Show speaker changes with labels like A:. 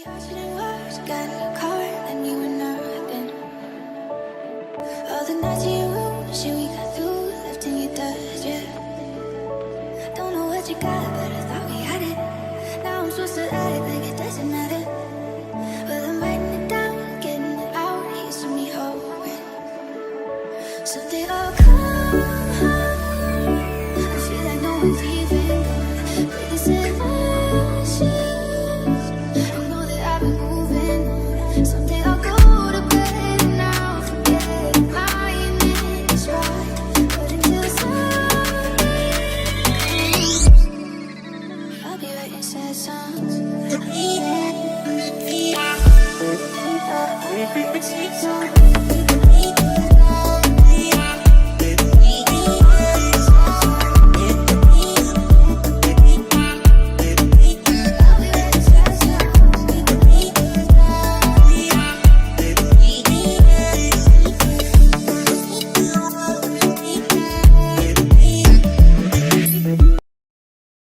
A: Fashioning words, got in your car, and you were nothing. All the nights in your room, shit we got through, left in your dust, yeah. Don't know what you got, but I thought we had it. Now I'm supposed to act like it doesn't matter. Well, I'm writing it down, getting it out, here's to me hoping someday I'll come home. I feel like no one's even gone. But this emotion, someday I'll go to bed and I'll forget my name is right. But until Sunday, I'll be writing sad songs.